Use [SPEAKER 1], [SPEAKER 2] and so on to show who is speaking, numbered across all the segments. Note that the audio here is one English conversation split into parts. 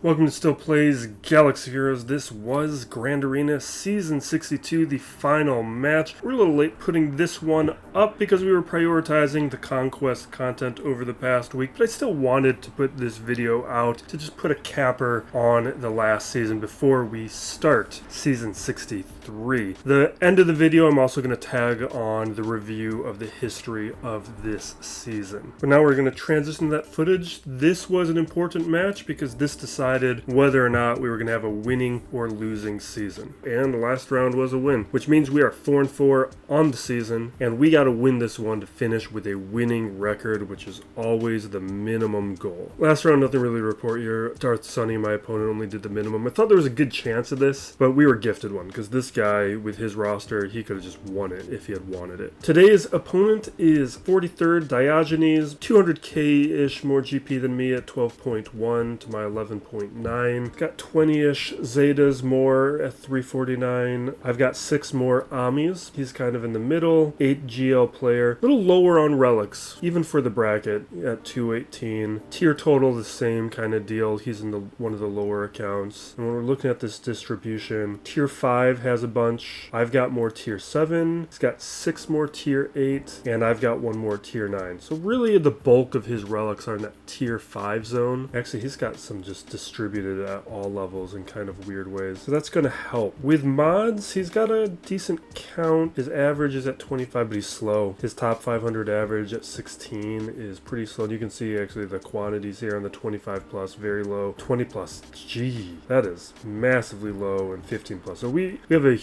[SPEAKER 1] Welcome to Still Plays Galaxy Heroes. This was Grand Arena Season 62, the final match. We're a little late putting this one up because we were prioritizing the Conquest content over the past week, but I still wanted to put this video out to just put a capper on the last season before we start Season 63. The end of the video, I'm also going to tag on the review of the history of this season. But now we're going to transition to that footage. This was an important match because this decided whether or not we were going to have a winning or losing season. And the last round was a win, which means we are 4-4 on the season, and we got to win this one to finish with a winning record, which is always the minimum goal. Last round, nothing really to report here. Darth Sunny, my opponent, only did the minimum. I thought there was a good chance of this, but we were gifted one, because this guy, with his roster, he could have just won it if he had wanted it. Today's opponent is 43rd Diogenes, 200k-ish more GP than me at 12.1 to my 11.9. Got 20-ish Zetas more at 349. I've got 6 more Amis. He's kind of in the middle. 8 GL player. A little lower on relics, even for the bracket at 218. Tier total, the same kind of deal. He's in one of the lower accounts. And when we're looking at this distribution, Tier 5 has a bunch. I've got more Tier 7. He's got 6 more Tier 8. And I've got 1 more Tier 9. So really the bulk of his relics are in that Tier 5 zone. Actually, he's got some just distributed at all levels in kind of weird ways. So that's going to help. With mods, he's got a decent count. His average is at 25, but he's slow. His top 500 average at 16 is pretty slow. And you can see actually the quantities here on the 25 plus, very low. 20 plus, gee, that is massively low, and 15 plus. So we have a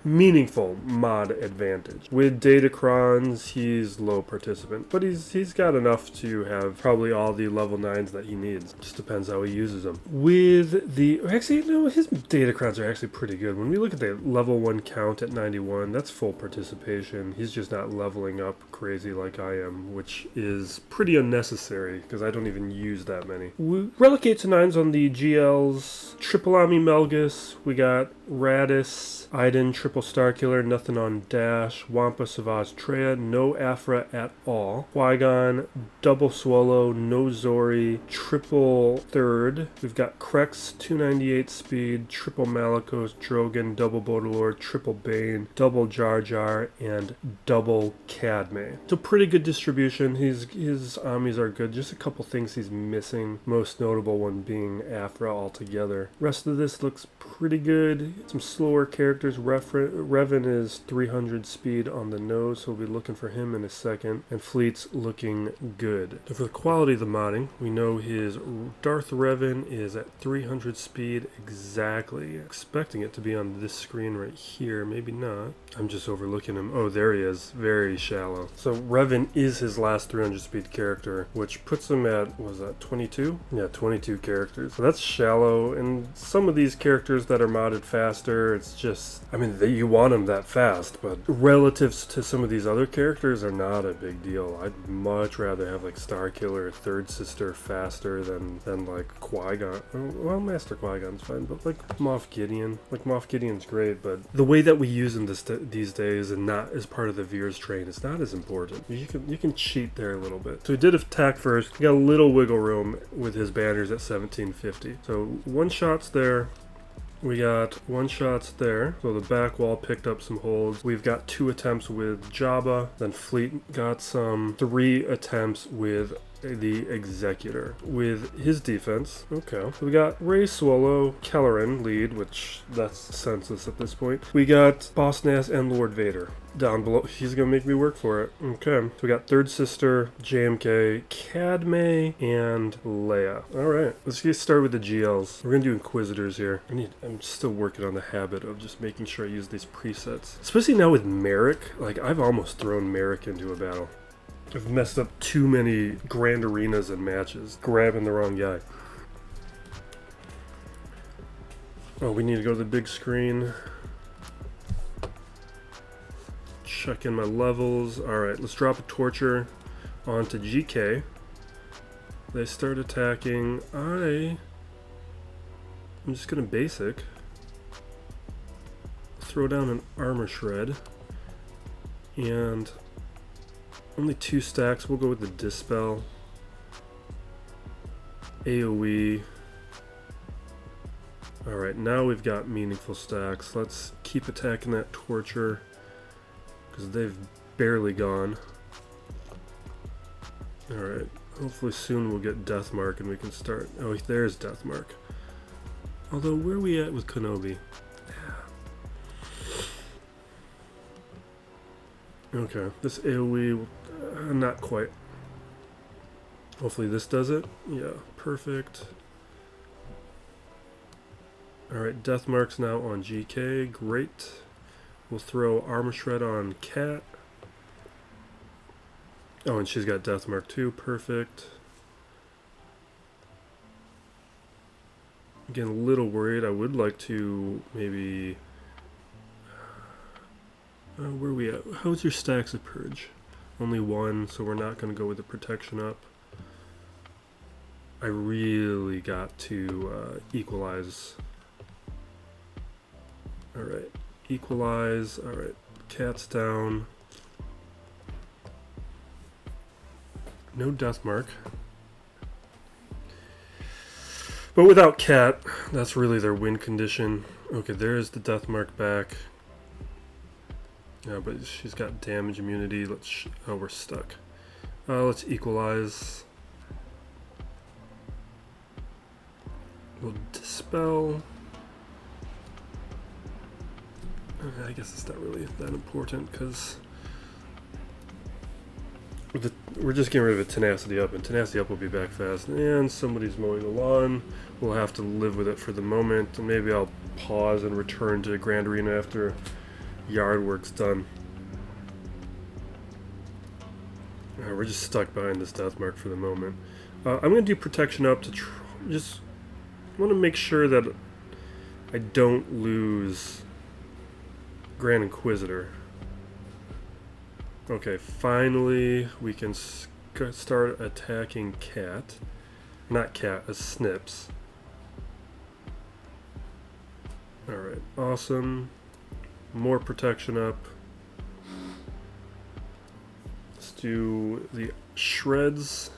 [SPEAKER 1] meaningful mod advantage. With Datacrons, he's low participant, but he's got enough to have probably all the level 9s that he needs. Just depends how he uses them. With the, actually, no, his Datacrons are actually pretty good. When we look at the level 1 count at 91, that's full participation. He's just not leveling up crazy like I am, which is pretty unnecessary because I don't even use that many. We relegate to 9s on the GLs. Triple Ami Melgus, we got Radis, Iden, Triple Star Killer, nothing on Dash, Wampa, Savage, Treya, no Afra at all. Qui-Gon, Double Swallow, no Zori, Triple Third. We've got Krex, 298 speed, Triple Malicos, Drogon, Double Baudelaire, Triple Bane, Double Jar Jar, and Double Cadme. So pretty good distribution. His Amis are good. Just a couple things he's missing. Most notable one being Afra altogether. Rest of this looks pretty good. Some slower characters. Revan is 300 speed on the nose, so we'll be looking for him in a second. And Fleet's looking good. So for the quality of the modding, we know his Darth Revan is at 300 speed exactly. Expecting it to be on this screen right here. Maybe not. I'm just overlooking him. Oh, there he is. Very shallow. So Revan is his last 300 speed character, which puts him at, what was that, 22? Yeah, 22 characters. So that's shallow, and some of these characters that are modded faster, it's just, I mean, you want them that fast, but relative to some of these other characters are not a big deal. I'd much rather have like Starkiller, Third Sister faster than like Qui-Gon. Well, Master Qui-Gon's fine, but like Moff Gideon. Like Moff Gideon's great, but the way that we use him these days and not as part of the Veer's train, it's not as important. You can cheat there a little bit. So he did attack first. He got a little wiggle room with his banners at 1750. So one shot's there. We got 1 shots there, so the back wall picked up some holds. We've got 2 attempts with Jabba, then Fleet got some 3 attempts with the Executor. With his defense, okay, so we got Rey Swallow, Kelleran lead, which that's senseless at this point. We got Boss Nass and Lord Vader down below. He's gonna make me work for it. Okay, so we got Third Sister, JMK, Cadme, and Leia. Alright, let's get started with the GLs. We're gonna do Inquisitors here. I'm still working on the habit of just making sure I use these presets. Especially now with Merrick. Like, I've almost thrown Merrick into a battle. I've messed up too many grand arenas and matches, grabbing the wrong guy. Oh, we need to go to the big screen. Check in my levels. Alright, let's drop a Torture onto GK. They start attacking. I'm just gonna basic. Throw down an Armor Shred. And only 2 stacks. We'll go with the Dispel. AoE. Alright, now we've got meaningful stacks. Let's keep attacking that torture, because they've barely gone. Alright, hopefully soon we'll get Deathmark and we can start... Oh, there's Deathmark. Although, where are we at with Kenobi? Okay, this AoE, not quite. Hopefully this does it. Yeah, perfect. Alright, Deathmark's now on GK, great. We'll throw Armor Shred on Cat. Oh, and she's got Deathmark too, perfect. Again, a little worried. I would like to maybe... where are we at? How's your stacks of Purge? Only one, so we're not going to go with the protection up. I really got to equalize. Alright, equalize. Alright, Cat's down. No Deathmark. But without Cat, that's really their win condition. Okay, there's the Deathmark back. Yeah, but she's got damage immunity. Let's... oh, we're stuck. Let's equalize. We'll dispel. I guess it's not really that important because we're just getting rid of a Tenacity Up, and Tenacity Up will be back fast. And somebody's mowing the lawn. We'll have to live with it for the moment. And maybe I'll pause and return to Grand Arena after yard work's done. We're just stuck behind this Deathmark for the moment. I'm going to do Protection Up to just want to make sure that I don't lose Grand Inquisitor. Okay, finally we can start attacking Cat. Not Cat, as Snips. Alright, awesome. More protection up. Let's do the shreds.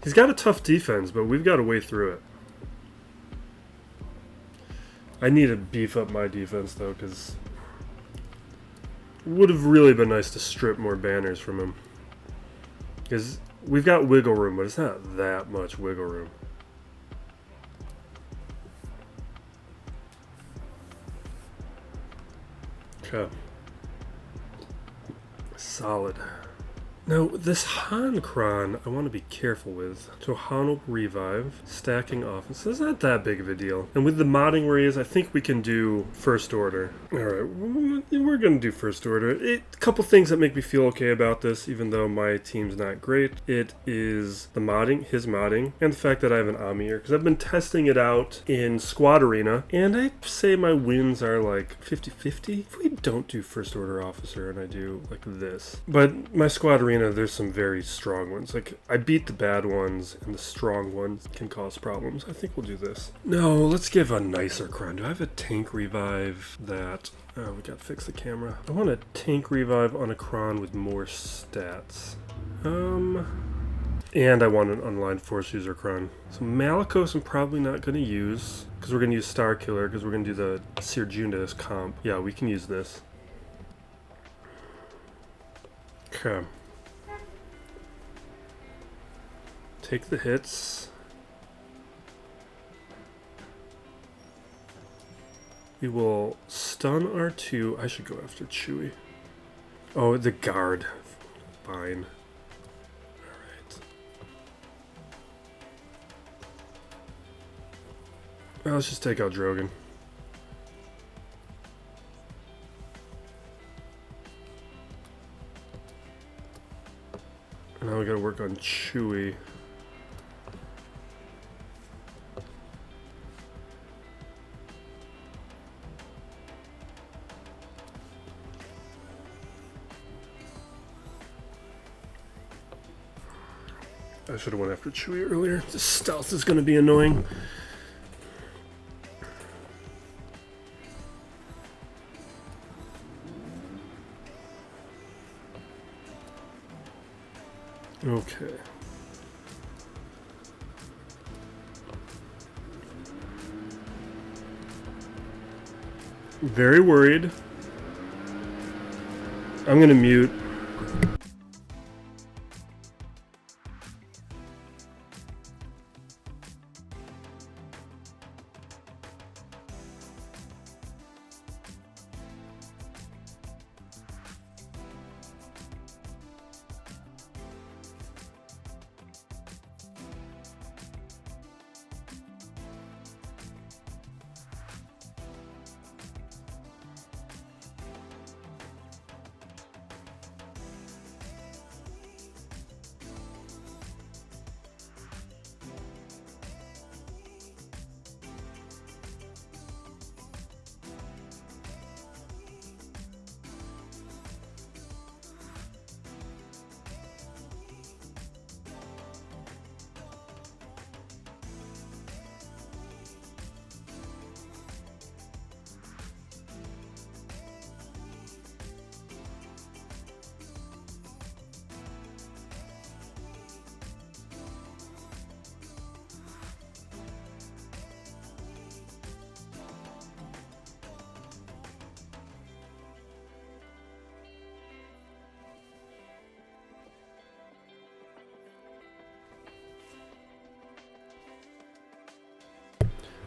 [SPEAKER 1] He's got a tough defense, but we've got to way through it. I need to beef up my defense, though, because it would have really been nice to strip more banners from him. Because we've got wiggle room, but it's not that much wiggle room. Okay. Solid. Now, this Han Kron, I want to be careful with. So Han will revive, stacking offense. This is not that big of a deal. And with the modding where he is, I think we can do First Order. Alright, we're going to do First Order. A couple things that make me feel okay about this, even though my team's not great. It is the modding, his modding, and the fact that I have an Ami here. Because I've been testing it out in Squad Arena, and I say my wins are like 50-50. If we don't do First Order Officer and I do like this. But my Squad Arena, there's some very strong ones. Like, I beat the bad ones, and the strong ones can cause problems. I think we'll do this. No, let's give a nicer Kron. Do I have a tank revive that... oh, we gotta fix the camera. I want a tank revive on a Kron with more stats. And I want an unlined force user Kron. So Malicos I'm probably not going to use, because we're going to use Star Killer, because we're going to do the Seer Judas comp. Yeah, we can use this. Okay. Take the hits. We will stun R2. I should go after Chewie. Oh, the guard. Fine. Alright. Well, let's just take out Drogon. And now we gotta work on Chewie. I should have went after Chewie earlier. This stealth is going to be annoying. Okay. Very worried. I'm gonna mute.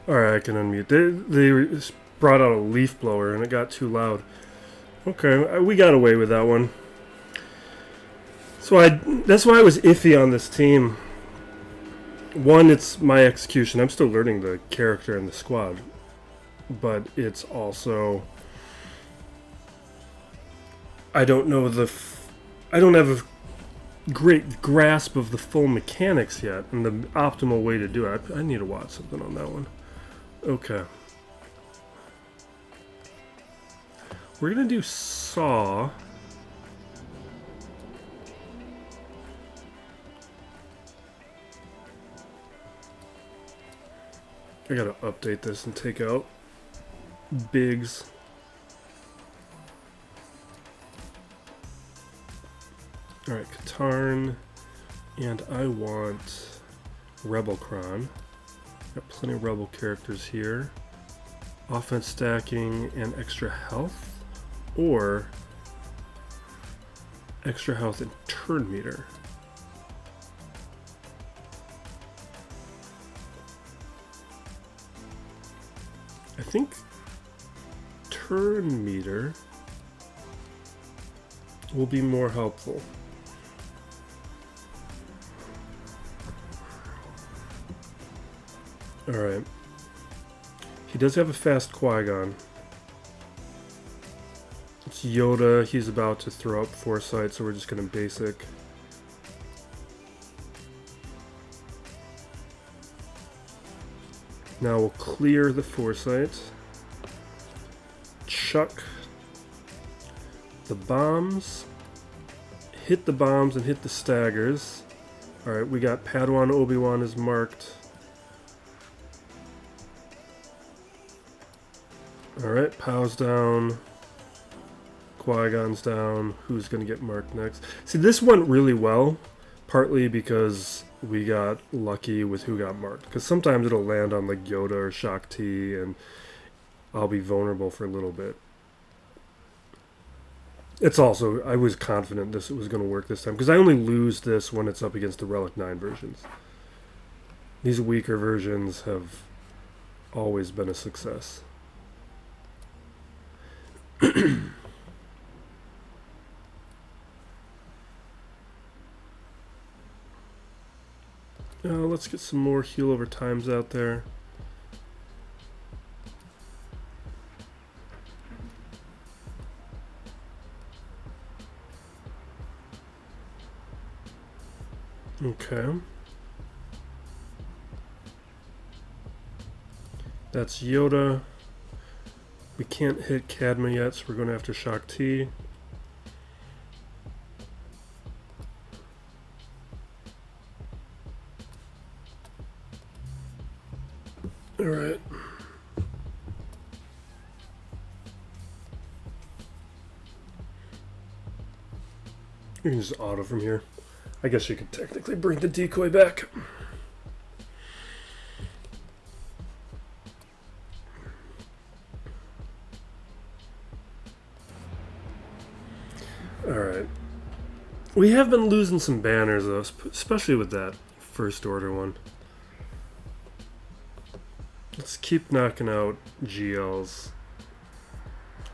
[SPEAKER 1] Alright, I can unmute. They brought out a leaf blower and it got too loud. Okay, we got away with that one. So that's why I was iffy on this team. One, it's my execution. I'm still learning the character and the squad. But it's also... I don't know I don't have a great grasp of the full mechanics yet and the optimal way to do it. I need to watch something on that one. Okay. We're gonna do Saw. I gotta update this and take out Biggs. Alright, Katarn. And I want Rebelcron. Got plenty of Rebel characters here. Offense stacking and extra health. Or extra health and turn meter. I think turn meter will be more helpful. Alright. He does have a fast Qui-Gon. It's Yoda. He's about to throw up Foresight, so we're just going to basic. Now we'll clear the Foresight. Chuck the bombs. Hit the bombs and hit the staggers. Alright, we got Padawan Obi-Wan is marked. Alright, Pow's down. Qui-Gon's down. Who's going to get marked next? See, this went really well, partly because we got lucky with who got marked. Because sometimes it'll land on like Yoda or Shakti, and I'll be vulnerable for a little bit. It's also, I was confident this was going to work this time, because I only lose this when it's up against the Relic 9 versions. These weaker versions have always been a success. Let's get some more heal over times out there. Okay. That's Yoda. We can't hit Cadma yet, so we're going after Shakti. Alright. You can just auto from here. I guess you could technically bring the decoy back. We have been losing some banners, though, especially with that first order one. Let's keep knocking out GLs.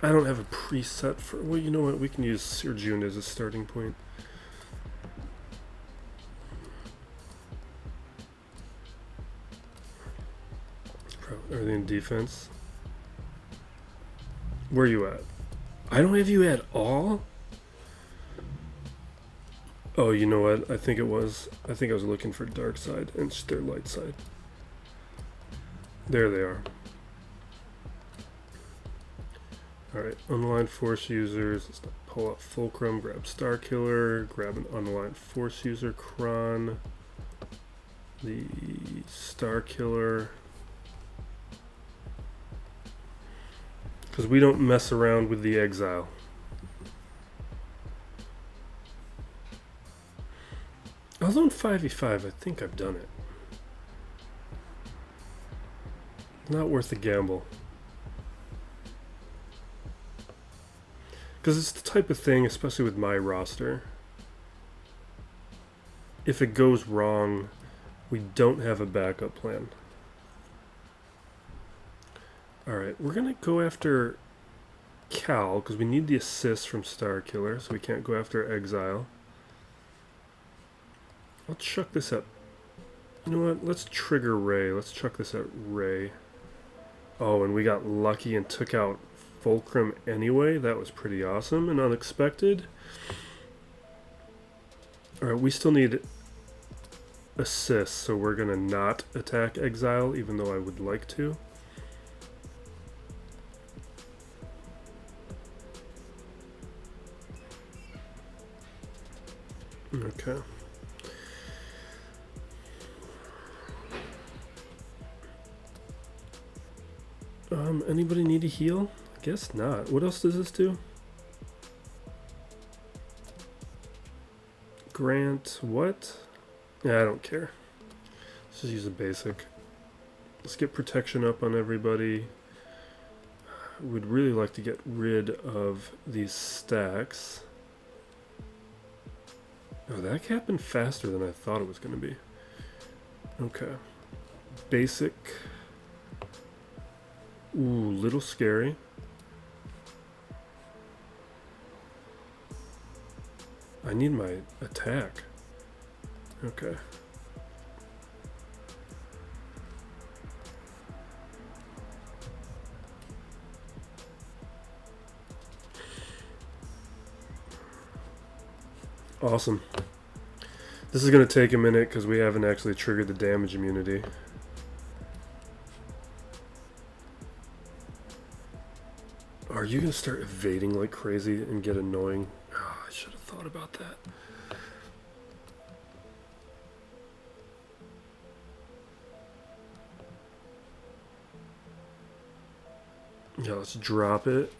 [SPEAKER 1] I don't have a preset for... Well, you know what? We can use Sir June as a starting point. Are they in defense? Where are you at? I don't have you at all? Oh, you know what? I think I was looking for dark side and it's their light side. There they are. Alright, unaligned force users. Let's pull up Fulcrum, grab Star Killer, grab an unaligned force user, Kron, the Star Killer. Because we don't mess around with the exile. Although in 5v5, I think I've done it. Not worth the gamble. Because it's the type of thing, especially with my roster, if it goes wrong, we don't have a backup plan. Alright, we're going to go after Cal, because we need the assist from Star Killer, so we can't go after Exile. I'll chuck this at... You know what? Let's trigger Ray. Let's chuck this at Ray. Oh, and we got lucky and took out Fulcrum anyway. That was pretty awesome and unexpected. Alright, we still need assist, so we're going to not attack Exile, even though I would like to. Okay. Anybody need a heal? I guess not. What else does this do? Grant what? Yeah, I don't care. Let's just use a basic. Let's get protection up on everybody. We'd really like to get rid of these stacks. Oh, that happened faster than I thought it was going to be. Okay. Basic. Ooh, little scary. I need my attack. Okay. Awesome. This is going to take a minute because we haven't actually triggered the damage immunity. Are you going to start evading like crazy and get annoying? Oh, I should have thought about that. Yeah, let's drop it.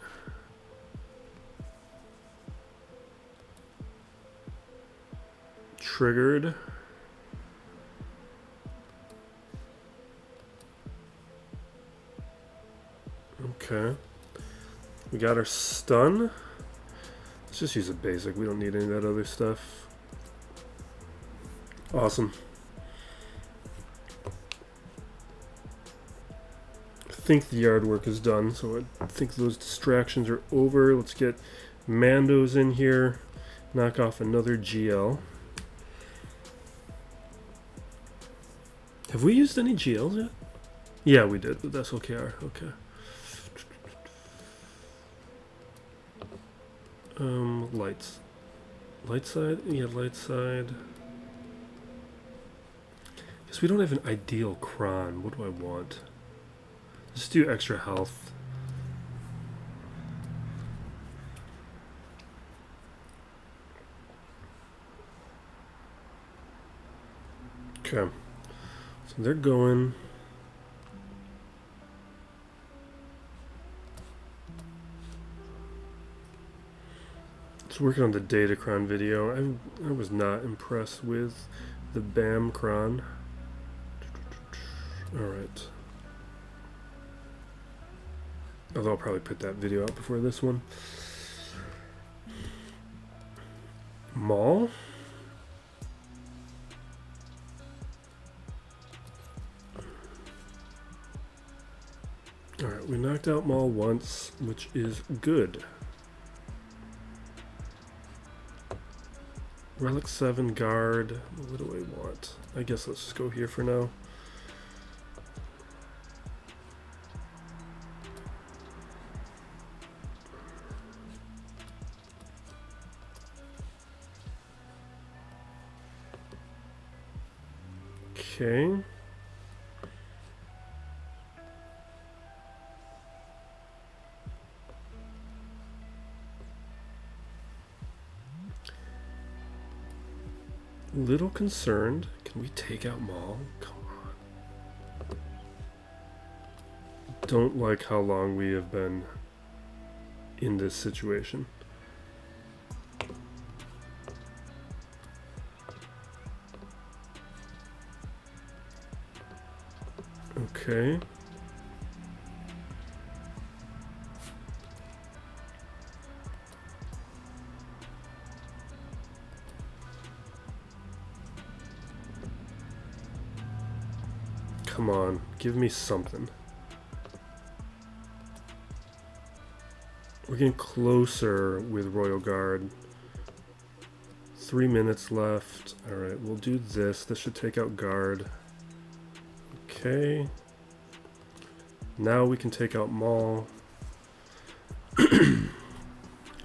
[SPEAKER 1] Triggered. Okay. We got our stun. Let's just use a basic. We don't need any of that other stuff. Awesome. I think the yard work is done, so I think those distractions are over. Let's get Mandos in here. Knock off another GL. Have we used any GLs yet? Yeah, we did with SLKR. Okay. Lights. Light side? Yeah, light side. Guess we don't have an ideal cron. What do I want? Just do extra health. Okay. So they're going. Just working on the Datacron video. I was not impressed with the BAM cron. Alright. Although I'll probably put that video out before this one. Maul. Alright, we knocked out Maul once, which is good. Relic 7 guard. What do I want? I guess let's just go here for now. Okay. Little concerned. Can we take out Maul? Come on. Don't like how long we have been in this situation. Okay. Come on, give me something. We're getting closer with Royal Guard. 3 minutes left. Alright, we'll do this. This should take out Guard. Okay. Now we can take out Maul.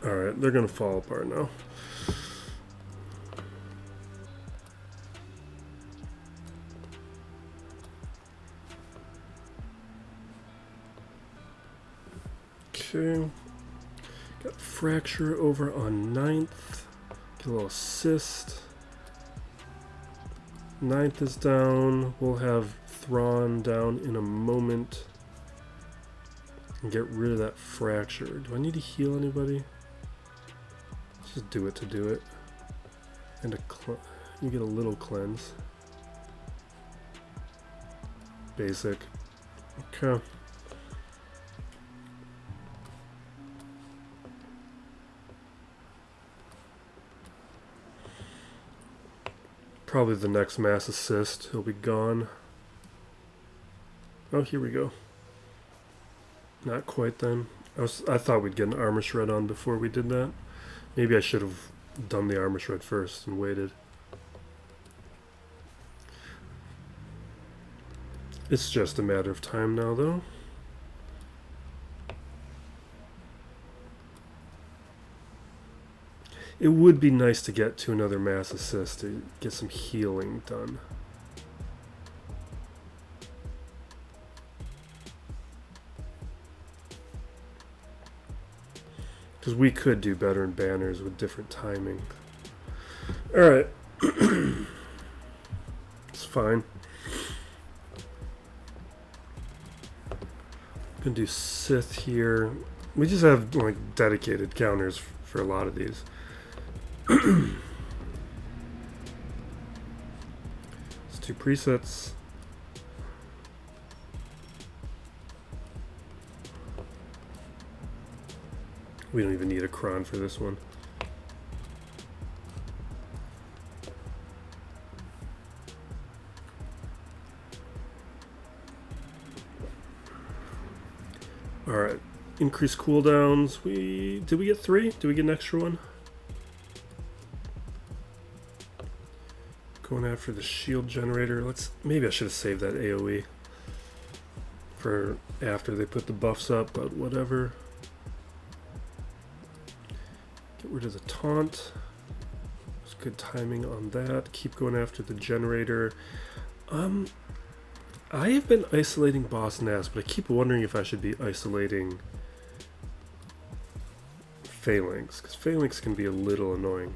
[SPEAKER 1] Alright, they're gonna fall apart now. Okay. Got Fracture over on 9th. Get a little assist. 9th is down. We'll have Thrawn down in a moment. And get rid of that Fracture. Do I need to heal anybody? Let's just do it to do it. And you get a little cleanse. Basic. Okay. Probably the next mass assist. He'll be gone. Oh, here we go. Not quite then. I thought we'd get an armor shred on before we did that. Maybe I should have done the armor shred first and waited. It's just a matter of time now, though. It would be nice to get to another mass assist to get some healing done. Because we could do better in banners with different timing. Alright. It's fine. I'm gonna do Sith here. We just have like dedicated counters for a lot of these. Let's do presets. We don't even need a cron for this one. Alright. Increase cooldowns. Did we get 3? Did we get an extra one? Going after the shield generator. Maybe I should have saved that AoE for after they put the buffs up, but whatever. Get rid of the taunt. There's good timing on that. Keep going after the generator. I have been isolating Boss Nass, but I keep wondering if I should be isolating Phalanx, because Phalanx can be a little annoying.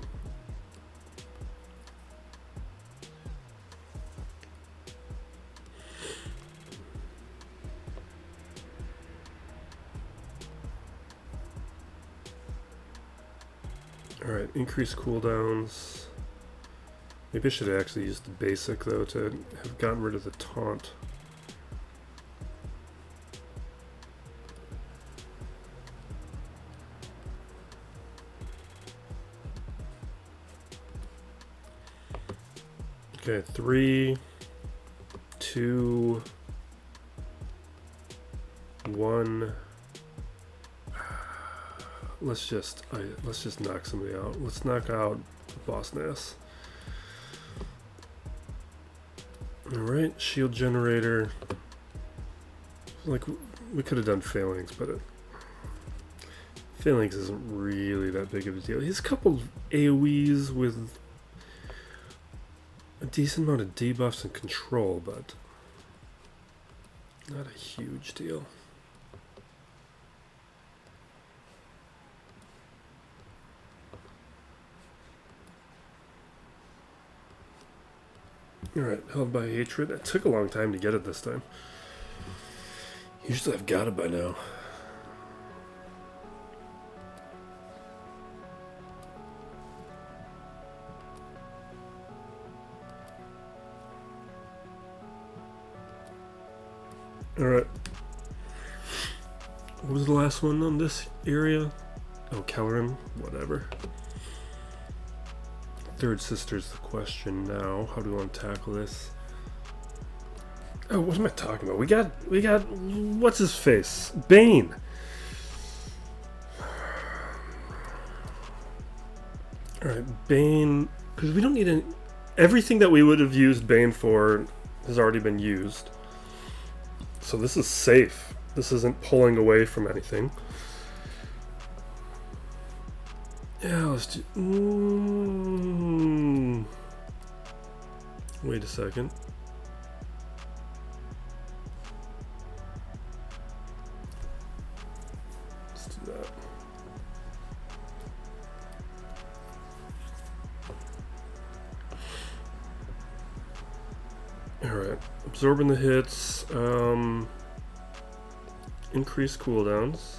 [SPEAKER 1] Alright, increase cooldowns. Maybe I should have actually used the basic, though, to have gotten rid of the taunt. Okay, 3, 2, 1. Let's just knock somebody out. Let's knock out Boss Nass. All right, shield generator. Like we could have done Phalanx, but Phalanx isn't really that big of a deal. He has a couple AoEs with a decent amount of debuffs and control, but not a huge deal. Alright, held by hatred. It took a long time to get it this time. Usually I've got it by now. Alright. What was the last one on this area? Oh, Kelleran? Whatever. Third sister's the question now. How do we want to tackle this? Oh, what am I talking about? We got what's his face? Bane. Alright, Bane, because we don't need any, everything that we would have used Bane for has already been used. So this is safe. This isn't pulling away from anything. Yeah, let's do... Wait a second. Let's do that. Alright, absorbing the hits, increase cooldowns.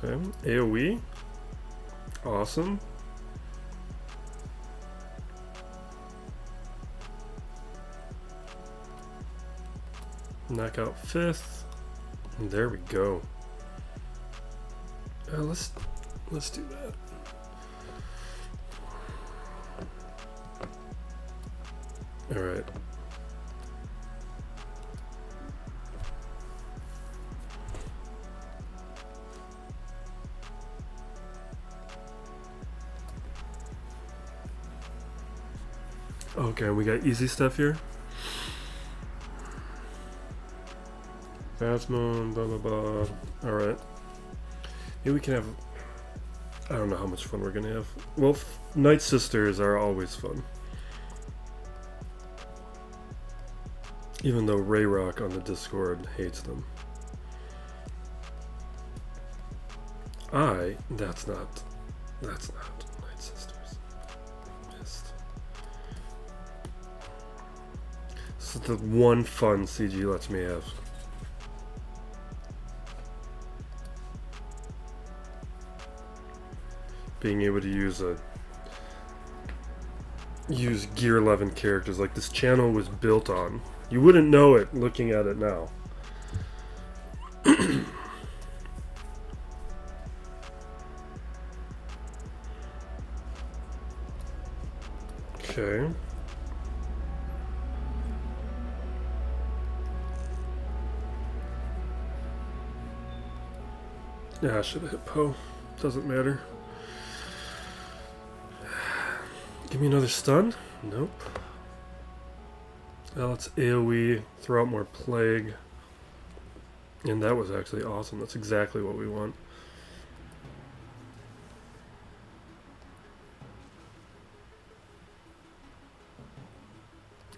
[SPEAKER 1] Okay, AoE, awesome. Knock out 5th, and there we go. Let's do that. All right. Okay, we got easy stuff here. Phasma, blah blah blah. All right. Maybe we can have. I don't know how much fun we're gonna have. Well, Night Sisters are always fun. Even though Rayrock on the Discord hates them. That's not Night Sisters. Missed. This is the one fun CG lets me have. Being able to use Gear 11 characters like this channel was built on. You wouldn't know it looking at it now. Okay. Yeah, I should have hit Poe. Doesn't matter. Give me another stun? Nope. Now let's AoE, throw out more plague. And that was actually awesome. That's exactly what we want.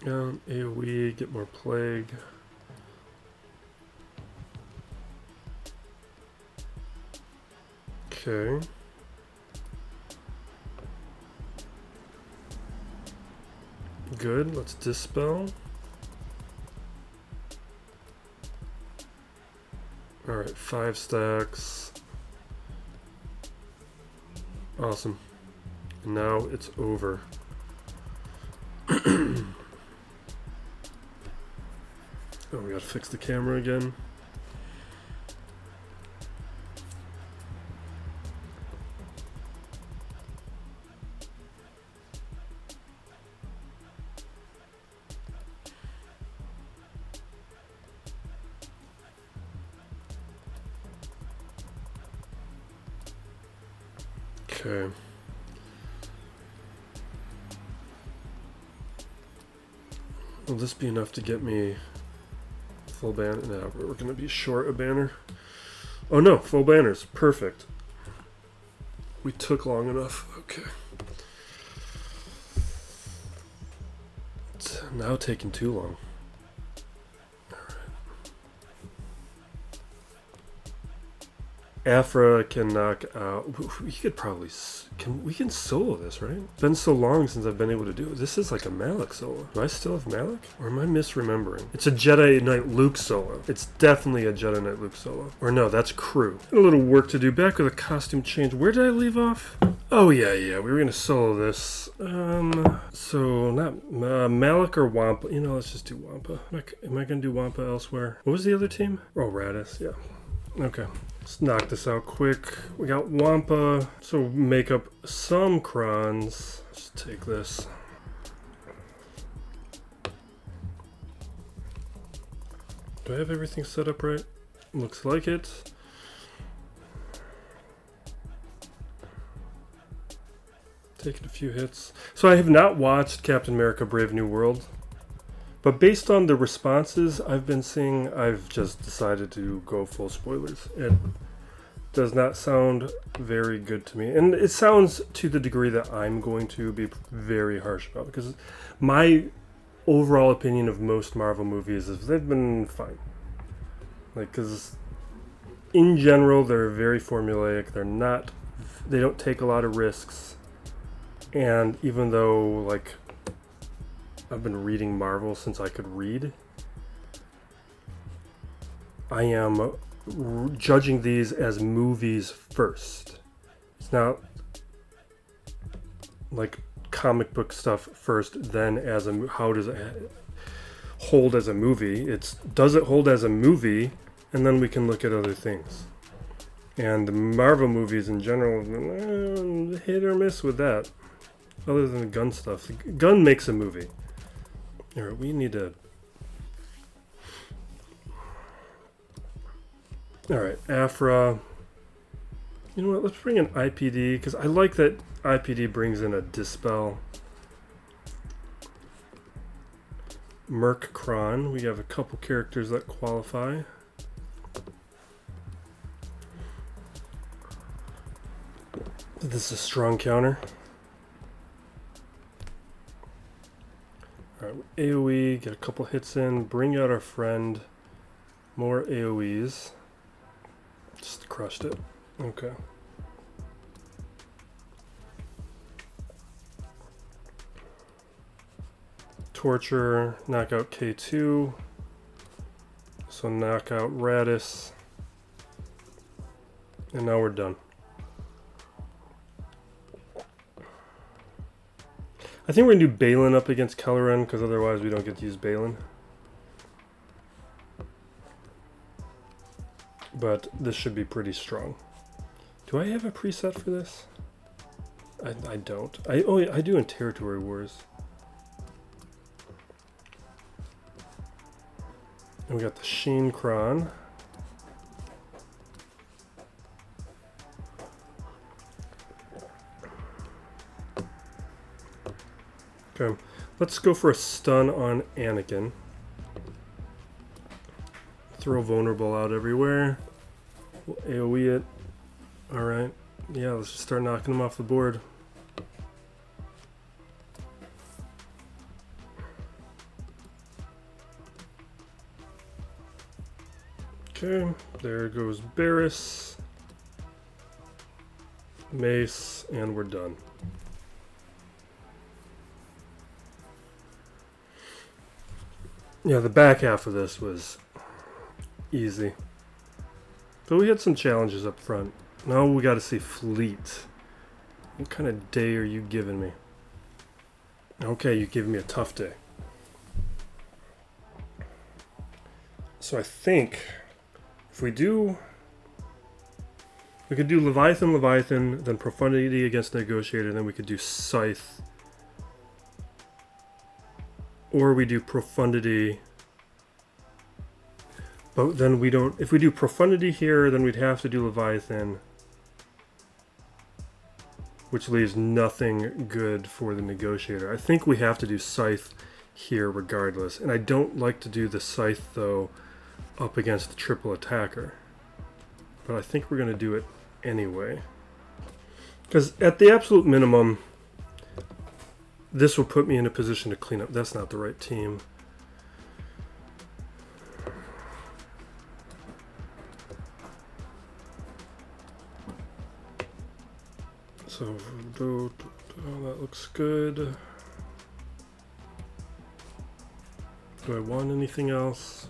[SPEAKER 1] AoE, get more plague. Okay. Good, let's dispel. Alright, 5 stacks. Awesome. And now it's over. Oh, we gotta fix the camera again. Okay. Will this be enough to get me full banner? No, we're going to be short a banner. Oh no, full banners. Perfect. We took long enough. Okay. It's now taking too long. Afra can knock out. We could probably we can solo this, right? It's been so long since I've been able to do it. This is like a Malik solo. Do I still have Malik, or am I misremembering? It's a Jedi Knight Luke solo. It's definitely a Jedi Knight Luke solo. Or no, that's crew. A little work to do. Back with a costume change. Where did I leave off? Oh yeah. We were gonna solo this. So not Malik or Wampa. You know, let's just do Wampa. Am I gonna do Wampa elsewhere? What was the other team? Oh, Radis. Yeah. Okay. Let's knock this out quick. We got Wampa, so make up some crons. Let's take this. Do I have everything set up right? Looks like it. Taking a few hits. So I have not watched Captain America Brave New World. But based on the responses I've been seeing, I've just decided to go full spoilers. It does not sound very good to me. And it sounds to the degree that I'm going to be very harsh about it, because my overall opinion of most Marvel movies is they've been fine. Like, because in general, they're very formulaic. They don't take a lot of risks. And even though, like, I've been reading Marvel since I could read, I am judging these as movies first. It's not like comic book stuff first, then as a how does it hold as a movie? Does it hold as a movie, and then we can look at other things. And the Marvel movies in general, hit or miss with that. Other than the gun stuff, the gun makes a movie. Alright, we need to... Alright, Afra. You know what, let's bring in IPD, because I like that IPD brings in a Dispel. Merc Kron, we have a couple characters that qualify. This is a strong counter. Alright, AoE, get a couple hits in, bring out our friend, more AoEs. Just crushed it. Okay. Torture, knock out K2. So knock out Radis. And now we're done. I think we're going to do Balin up against Kelleran, because otherwise we don't get to use Balin. But this should be pretty strong. Do I have a preset for this? I don't. I do in Territory Wars. And we got the Sheen Kron. Okay, let's go for a stun on Anakin. Throw Vulnerable out everywhere. We'll AoE it. Alright. Yeah, let's just start knocking them off the board. Okay, there goes Barriss. Mace, and we're done. Yeah, the back half of this was easy. But we had some challenges up front. Now we got to see Fleet. What kind of day are you giving me? Okay, you give me a tough day. So I think if we could do Leviathan, then Profundity against Negotiator, then we could do Scythe. Or we do Profundity. But then we don't... If we do Profundity here, then we'd have to do Leviathan. which leaves nothing good for the negotiator. I think we have to do scythe here regardless, and I don't like to do the scythe though up against the triple attacker, but I think we're going to do it anyway, because at the absolute minimum this will put me in a position to clean up. That's not the right team. So, oh, that looks good. Do I want anything else?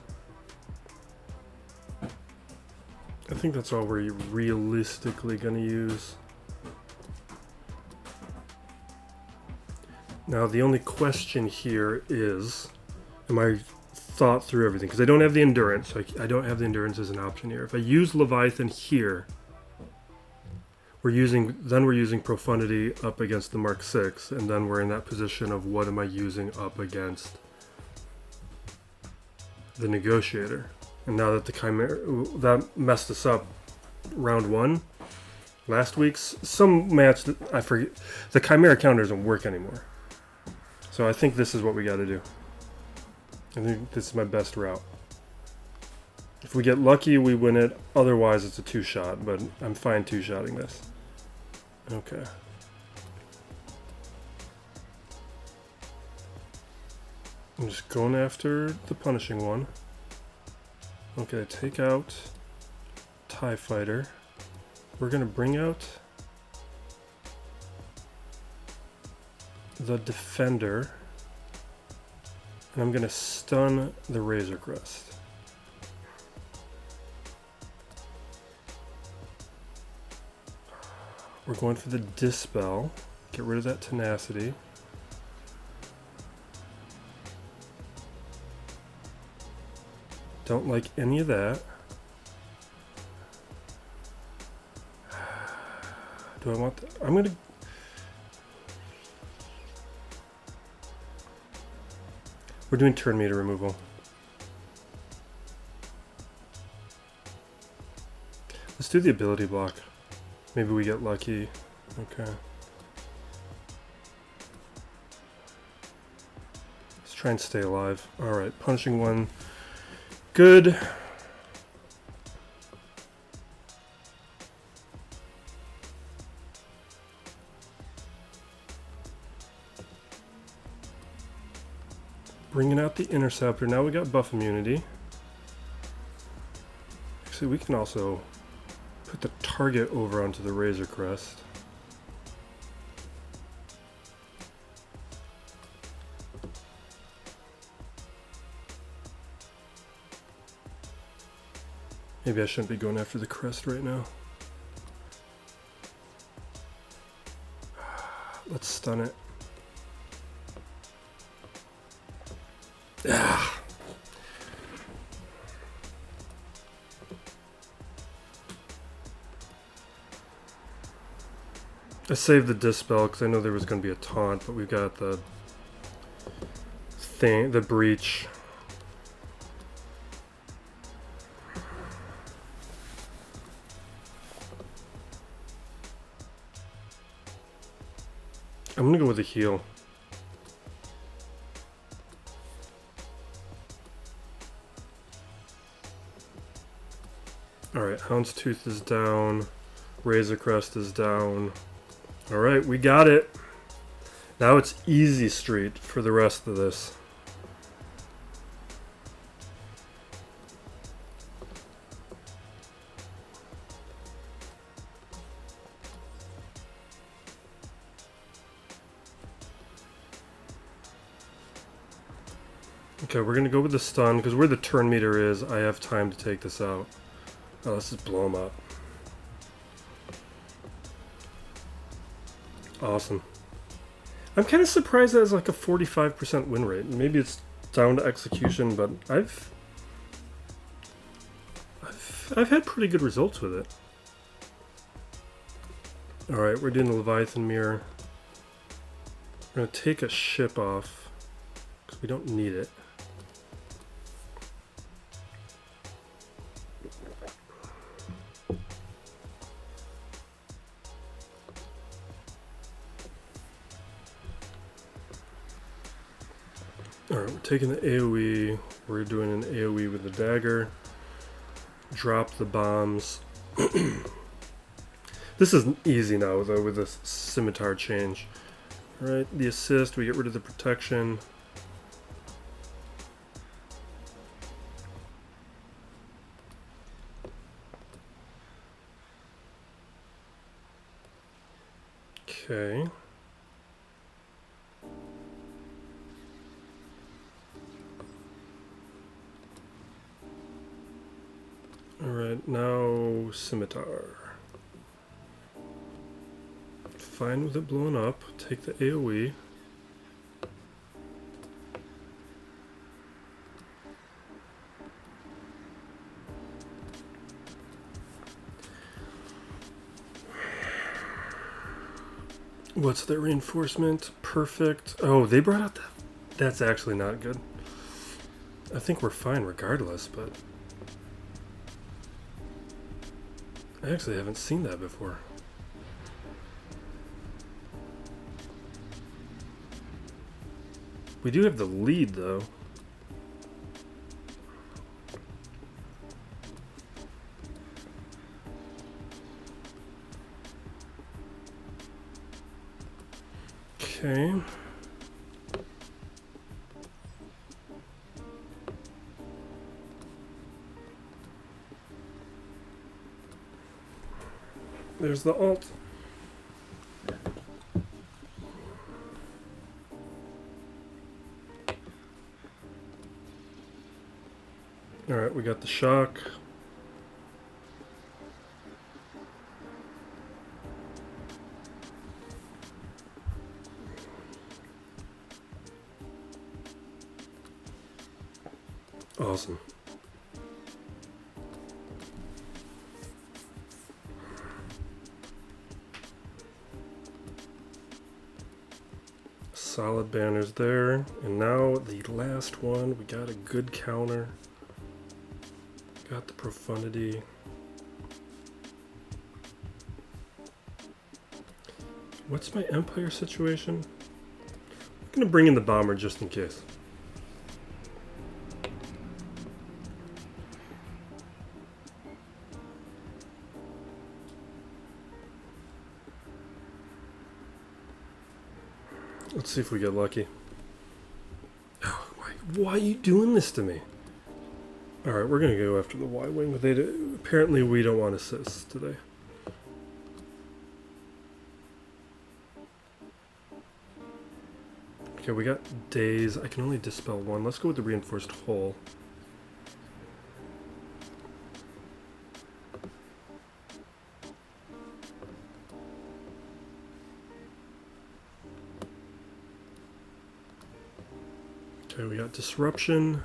[SPEAKER 1] I think that's all we're realistically going to use. Now, the only question here is, am I thought through everything? Because I don't have the endurance. I don't have the endurance as an option here. If I use Leviathan here, we're using Profundity up against the Mark 6, and then we're in that position of what am I using up against the Negotiator. And now that the Chimera, that messed us up round 1 last week's, some match that I forget, the Chimera counter doesn't work anymore. So I think this is what we got to do. I think this is my best route. If we get lucky, we win it. Otherwise, it's a 2-shot, but I'm fine 2-shotting this. Okay. I'm just going after the punishing one. Okay, take out TIE Fighter. We're going to bring out the Defender. And I'm going to stun the Razor Crest. We're going for the Dispel. Get rid of that Tenacity. Don't like any of that. Do I want I'm going to... We're doing turn meter removal. Let's do the ability block. Maybe we get lucky. Okay. Let's try and stay alive. Alright, punishing one. Good. Bringing out the Interceptor. Now we got buff immunity. Actually, we can also put the target over onto the Razor Crest. Maybe I shouldn't be going after the crest right now. Let's stun it. Ah. I saved the Dispel because I know there was going to be a taunt, but we've got the thing, the breach. I'm going to go with a heal. Alright, Houndstooth is down. Razor Crest is down. Alright, we got it. Now it's easy street for the rest of this. Okay, we're gonna go with the stun, because where the turn meter is, I have time to take this out. Oh, let's just blow him up. Awesome. I'm kind of surprised that it's like a 45% win rate. Maybe it's down to execution, but I've had pretty good results with it. Alright, we're doing the Leviathan Mirror. We're gonna take a ship off, because we don't need it. Alright, we're taking the AoE. We're doing an AoE with the dagger. Drop the bombs. This is easy now, though, with this scimitar change. Alright, the assist, we get rid of the protection. Okay. Alright, now scimitar. Fine with it blowing up. Take the AoE. What's their reinforcement? Perfect. Oh, they brought out that. That's actually not good. I think we're fine regardless, but I actually haven't seen that before. We do have the lead, though. Okay. There's the ult. Alright, we got the shock. Awesome. Solid banners there. And now the last one. We got a good counter. Got the profundity. What's my Empire situation? I'm gonna bring in the bomber just in case. Let's see if we get lucky. Oh, why are you doing this to me? Alright, we're gonna go after the Y-Wing, but apparently we don't want assists today. Okay, we got days. I can only dispel one. Let's go with the reinforced hull. Okay, we got disruption.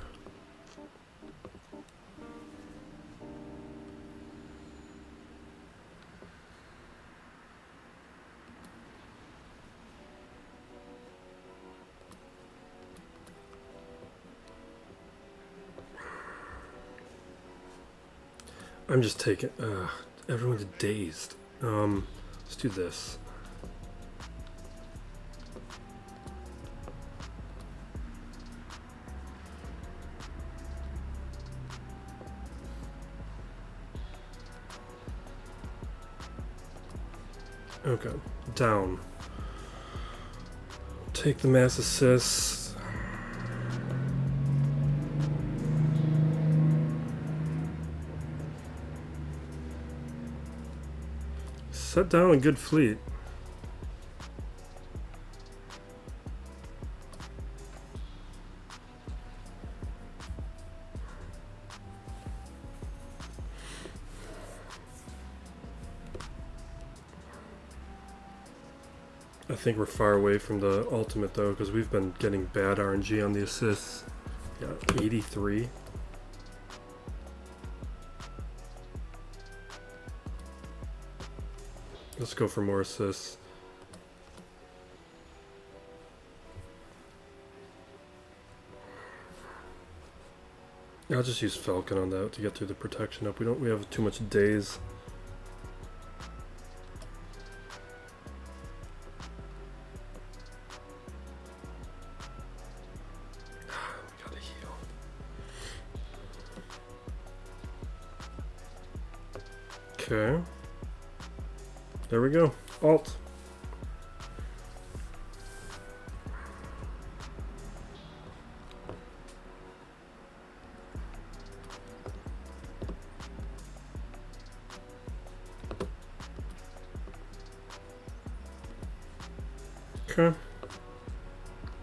[SPEAKER 1] I'm just taking, everyone's dazed. Let's do this. Okay, down. Take the mass assist. Set down a good fleet. I think we're far away from the ultimate though, because we've been getting bad RNG on the assists. Yeah, 83. Let's go for more assists. I'll just use Falcon on that to get through the protection up. We have too much days. Okay. There we go. Alt. Okay.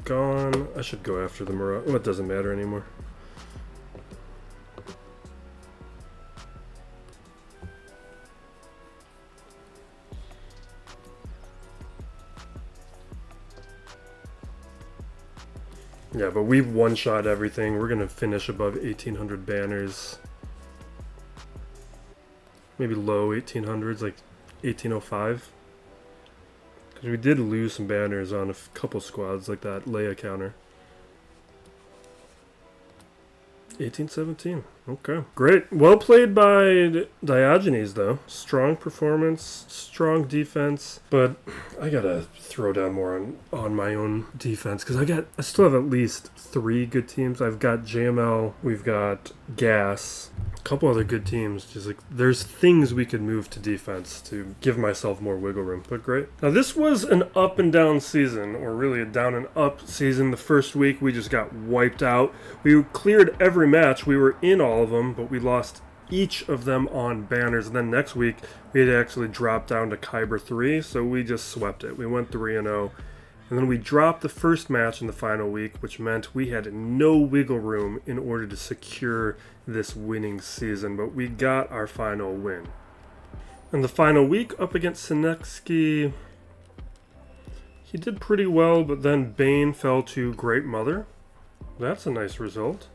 [SPEAKER 1] Gone. I should go after the Mirage. Well, it doesn't matter anymore. Yeah, but we've one-shot everything. We're going to finish above 1,800 banners. Maybe low 1,800s, like 1,805. Because we did lose some banners on a couple squads, like that Leia counter. 1817. Okay. Great. Well played by Diogenes, though. Strong performance, strong defense. But I gotta throw down more on my own defense, because I still have at least 3 good teams. I've got JML, we've got GAS, a couple other good teams. Just like there's things we could move to defense to give myself more wiggle room. But great. Now this was an up and down season, or really a down and up season. The first week we just got wiped out. We cleared every match. We were in all of them, but we lost each of them on banners. And then next week we had actually dropped down to Kyber 3, so we just swept it. We went 3-0. And then we dropped the first match in the final week, which meant we had no wiggle room in order to secure this winning season, but we got our final win. And the final week up against Sinetsky, he did pretty well, but then Bane fell to Great Mother. That's a nice result.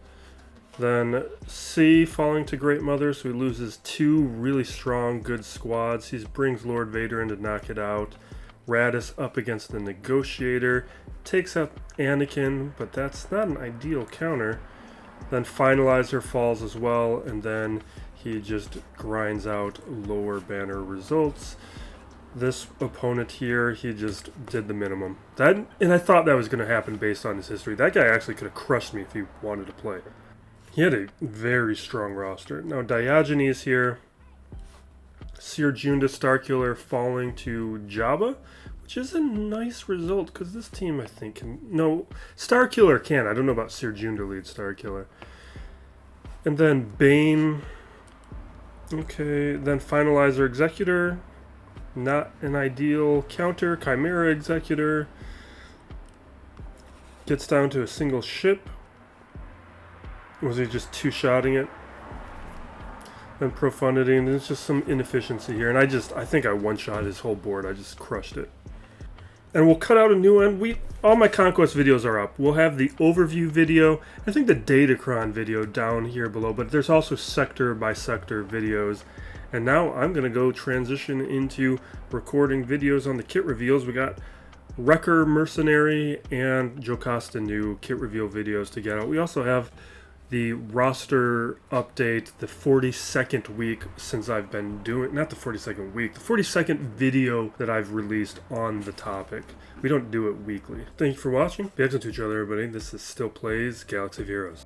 [SPEAKER 1] Then C falling to Great Mother, so he loses 2 really strong, good squads. He brings Lord Vader in to knock it out. Radis up against the Negotiator, takes out Anakin, but that's not an ideal counter. Then Finalizer falls as well, and then he just grinds out lower banner results. This opponent here, he just did the minimum. And I thought that was going to happen based on his history. That guy actually could have crushed me if he wanted to play. He had a very strong roster. Now Diogenes here, Seer Junda Starkiller falling to Jabba, which is a nice result because this team I think can... No, Starkiller can. I don't know about Seer Junda lead Starkiller. And then Bane. Okay, then Finalizer Executor. Not an ideal counter. Chimera Executor. Gets down to a single ship. Was he just two-shotting it? And Profundity, and there's just some inefficiency here. And I think I one-shot his whole board. I just crushed it. And we'll cut out a new one. All my Conquest videos are up. We'll have the overview video. I think the Datacron video down here below. But there's also sector by sector videos. And now I'm going to go transition into recording videos on the kit reveals. We got Wrecker, Mercenary, and Jocasta new kit reveal videos to get out. We also have the roster update, the 42nd week since I've been doing, not the 42nd week, the 42nd video that I've released on the topic. We don't do it weekly. Thank you for watching. Be excellent to each other, everybody. This is Still Plays Galaxy of Heroes.